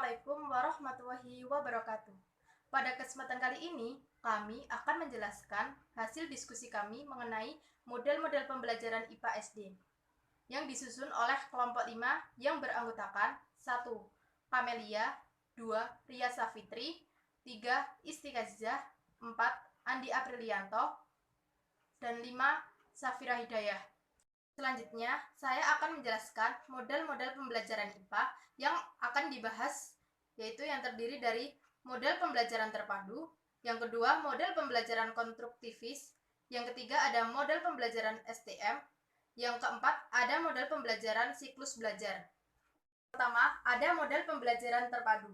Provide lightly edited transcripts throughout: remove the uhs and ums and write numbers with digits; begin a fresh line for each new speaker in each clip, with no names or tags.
Assalamualaikum warahmatullahi wabarakatuh. Pada kesempatan kali ini, kami akan menjelaskan hasil diskusi kami mengenai model-model pembelajaran IPA SD yang disusun oleh kelompok 5 yang beranggotakan 1. Kamelia, 2. Ria Safitri, 3. Istikazah, 4. Andi Aprilianto, dan 5. Safira Hidayah. Selanjutnya, saya akan menjelaskan model-model pembelajaran IPA yang akan dibahas, yaitu yang terdiri dari model pembelajaran terpadu, yang kedua model pembelajaran konstruktivis, yang ketiga ada model pembelajaran STM, yang keempat ada model pembelajaran siklus belajar. Pertama, ada model pembelajaran terpadu.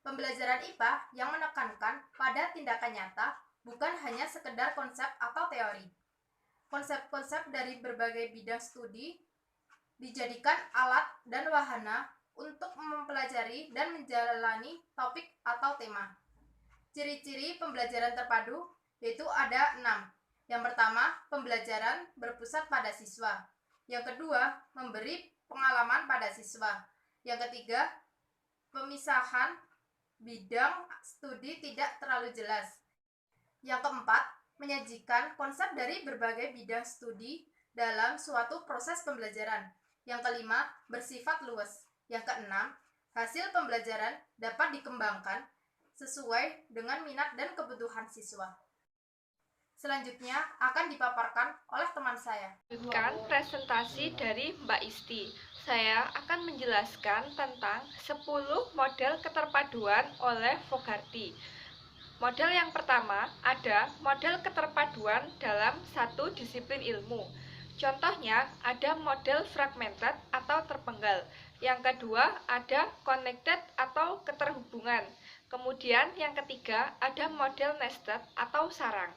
Pembelajaran IPA yang menekankan pada tindakan nyata, bukan hanya sekedar konsep atau teori. Konsep-konsep dari berbagai bidang studi dijadikan alat dan wahana untuk mempelajari dan menjalani topik atau tema. Ciri-ciri pembelajaran terpadu yaitu ada 6. Yang pertama, pembelajaran berpusat pada siswa. Yang kedua, memberi pengalaman pada siswa. Yang ketiga, pemisahan bidang studi tidak terlalu jelas. Yang keempat, menyajikan konsep dari berbagai bidang studi dalam suatu proses pembelajaran. Yang kelima, bersifat luas. Yang keenam, hasil pembelajaran dapat dikembangkan sesuai dengan minat dan kebutuhan siswa. Selanjutnya akan dipaparkan oleh teman saya.
Lanjutkan presentasi dari Mbak Isti. Saya akan menjelaskan tentang 10 model keterpaduan oleh Fogarty. Model yang pertama ada model keterpaduan dalam satu disiplin ilmu. Contohnya ada model fragmented atau terpenggal. Yang kedua ada connected atau keterhubungan. Kemudian yang ketiga ada model nested atau sarang.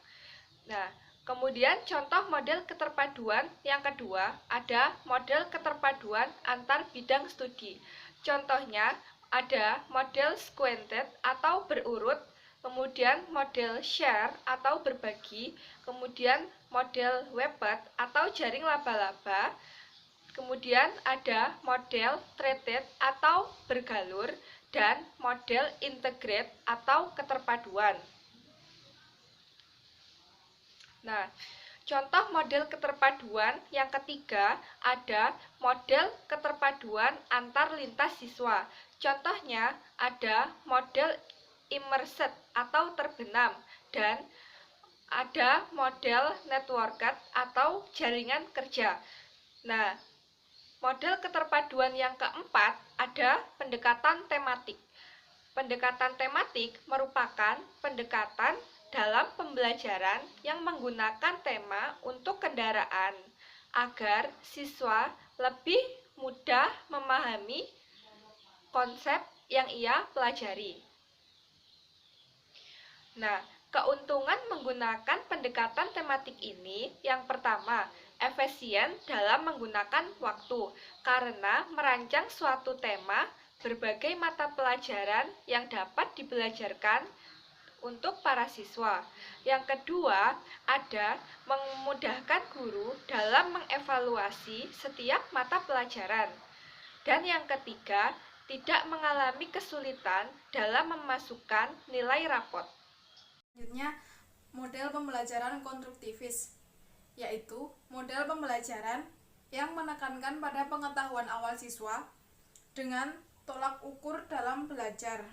Nah, kemudian contoh model keterpaduan yang kedua ada model keterpaduan antar bidang studi. Contohnya ada model squinted atau berurut, kemudian model share atau berbagi, kemudian model webpad atau jaring laba-laba, kemudian ada model threaded atau bergalur, dan model integrate atau keterpaduan. Nah, contoh model keterpaduan yang ketiga ada model keterpaduan antar lintas siswa. Contohnya ada model immersed atau terbenam, dan ada model networked atau jaringan kerja. Nah, model keterpaduan yang keempat ada pendekatan tematik. Pendekatan tematik merupakan pendekatan dalam pembelajaran yang menggunakan tema untuk kendaraan agar siswa lebih mudah memahami konsep yang ia pelajari. Nah, keuntungan menggunakan pendekatan tematik ini yang pertama, efisien dalam menggunakan waktu karena merancang suatu tema berbagai mata pelajaran yang dapat dibelajarkan untuk para siswa. Yang kedua, ada memudahkan guru dalam mengevaluasi setiap mata pelajaran. Dan yang ketiga, tidak mengalami kesulitan dalam memasukkan nilai rapot.
Selanjutnya, model pembelajaran konstruktivis, yaitu model pembelajaran yang menekankan pada pengetahuan awal siswa dengan tolak ukur dalam belajar.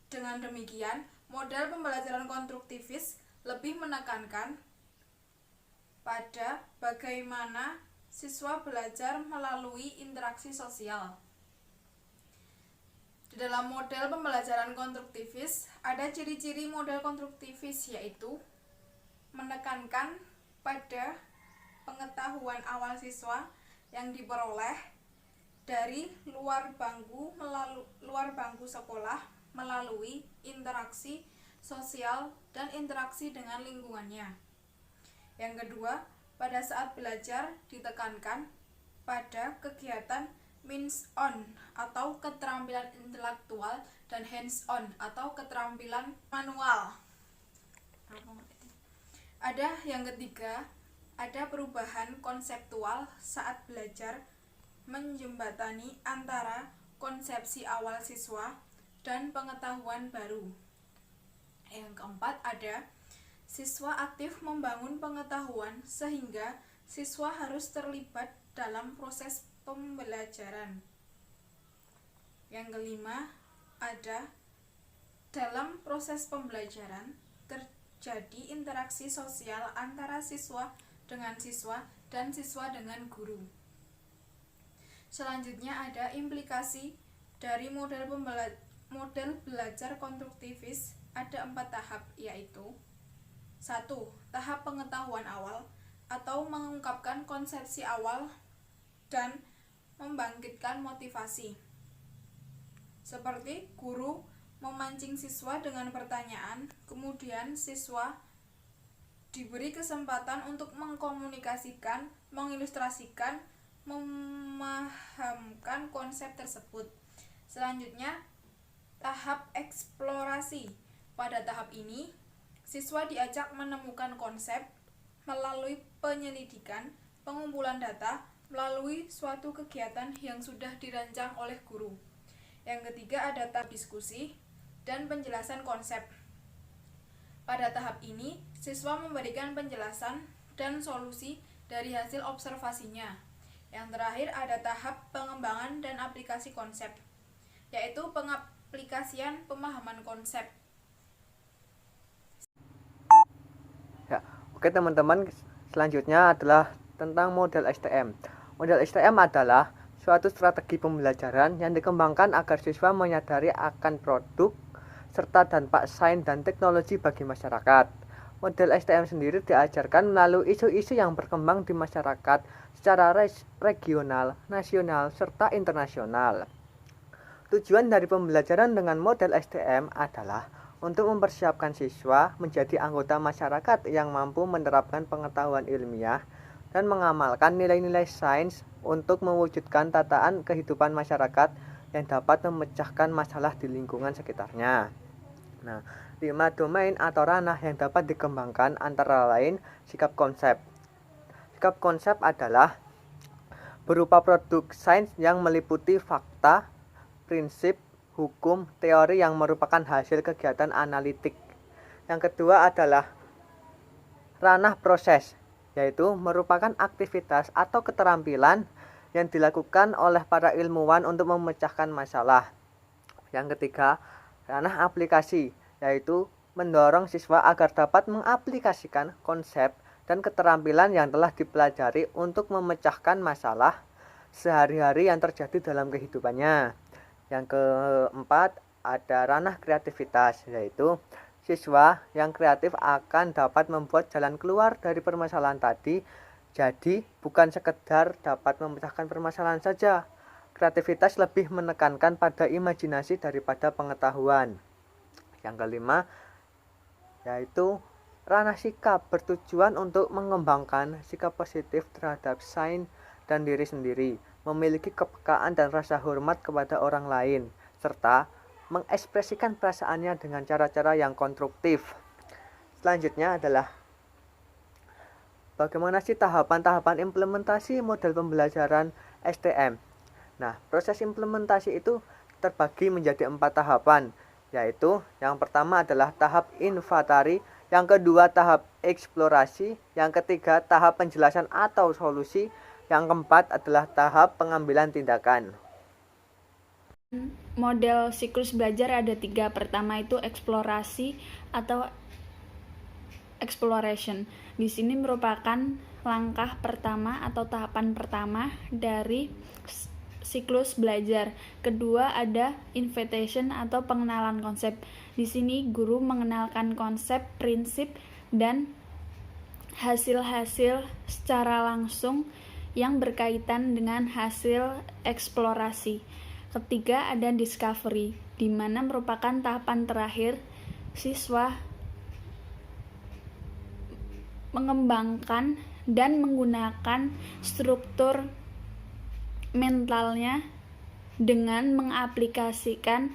Dengan demikian, model pembelajaran konstruktivis lebih menekankan pada bagaimana siswa belajar melalui interaksi sosial. Di dalam model pembelajaran konstruktivis, ada ciri-ciri model konstruktivis yaitu menekankan pada pengetahuan awal siswa yang diperoleh dari luar bangku sekolah melalui interaksi sosial dan interaksi dengan lingkungannya. Yang kedua, pada saat belajar ditekankan pada kegiatan means-on atau keterampilan intelektual dan hands-on atau keterampilan manual. Ada yang ketiga, ada perubahan konseptual saat belajar menjembatani antara
konsepsi awal siswa dan pengetahuan baru. Yang keempat ada siswa aktif membangun pengetahuan sehingga siswa harus terlibat dalam proses pembelajaran. Yang kelima ada dalam proses pembelajaran terjadi interaksi sosial antara siswa dengan siswa dan siswa dengan guru. Selanjutnya ada implikasi dari model belajar konstruktivis. Ada 4 tahap, yaitu 1. Tahap pengetahuan awal atau mengungkapkan konsepsi awal dan membangkitkan motivasi. Seperti guru memancing siswa dengan pertanyaan, kemudian siswa diberi kesempatan untuk mengkomunikasikan, mengilustrasikan, memahamkan konsep tersebut. Selanjutnya, tahap eksplorasi. Pada tahap ini, siswa diajak menemukan konsep melalui penyelidikan, pengumpulan data, melalui suatu kegiatan yang sudah dirancang oleh guru. Yang ketiga ada tahap diskusi dan penjelasan konsep. Pada tahap ini, siswa memberikan penjelasan dan solusi dari hasil observasinya. Yang terakhir ada tahap pengembangan dan aplikasi konsep, yaitu pengaplikasian pemahaman konsep.
Ya, oke teman-teman, selanjutnya adalah tentang model STM. Model STM adalah suatu strategi pembelajaran yang dikembangkan agar siswa menyadari akan produk serta dampak sains dan teknologi bagi masyarakat. Model STM sendiri diajarkan melalui isu-isu yang berkembang di masyarakat secara regional, nasional, serta internasional. Tujuan dari pembelajaran dengan model STM adalah untuk mempersiapkan siswa menjadi anggota masyarakat yang mampu menerapkan pengetahuan ilmiah dan mengamalkan nilai-nilai sains untuk mewujudkan tataan kehidupan masyarakat yang dapat memecahkan masalah di lingkungan sekitarnya. Nah, 5 domain atau ranah yang dapat dikembangkan antara lain sikap konsep. Sikap konsep adalah berupa produk sains yang meliputi fakta, prinsip, hukum, teori yang merupakan hasil kegiatan analitik. Yang kedua adalah ranah proses, yaitu merupakan aktivitas atau keterampilan yang dilakukan oleh para ilmuwan untuk memecahkan masalah. Yang ketiga, ranah aplikasi, yaitu mendorong siswa agar dapat mengaplikasikan konsep dan keterampilan yang telah dipelajari untuk memecahkan masalah sehari-hari yang terjadi dalam kehidupannya. Yang keempat, ada ranah kreativitas, yaitu siswa yang kreatif akan dapat membuat jalan keluar dari permasalahan tadi. Jadi, bukan sekedar dapat memecahkan permasalahan saja. Kreativitas lebih menekankan pada imajinasi daripada pengetahuan. Yang kelima, yaitu ranah sikap, bertujuan untuk mengembangkan sikap positif terhadap sains dan diri sendiri, memiliki kepekaan dan rasa hormat kepada orang lain, serta mengekspresikan perasaannya dengan cara-cara yang konstruktif. Selanjutnya adalah bagaimana sih tahapan-tahapan implementasi model pembelajaran STM. Nah, proses implementasi itu terbagi menjadi 4 tahapan, yaitu yang pertama adalah tahap inventari, yang kedua tahap eksplorasi, yang ketiga tahap penjelasan atau solusi, yang keempat adalah tahap pengambilan tindakan.
Model siklus belajar ada 3. Pertama itu eksplorasi atau exploration. Di sini merupakan langkah pertama atau tahapan pertama dari siklus belajar. Kedua ada invitation atau pengenalan konsep. Di sini guru mengenalkan konsep, prinsip, dan hasil-hasil secara langsung yang berkaitan dengan hasil eksplorasi. Ketiga ada discovery, di mana merupakan tahapan terakhir siswa mengembangkan dan menggunakan struktur mentalnya dengan mengaplikasikan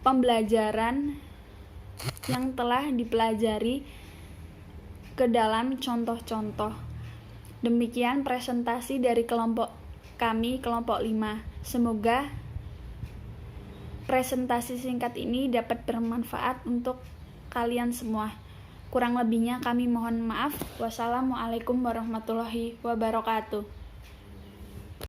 pembelajaran yang telah dipelajari ke dalam contoh-contoh. Demikian presentasi dari kelompok kami kelompok 5. Semoga presentasi singkat ini dapat bermanfaat untuk kalian semua. Kurang lebihnya kami mohon maaf. Wassalamualaikum warahmatullahi wabarakatuh.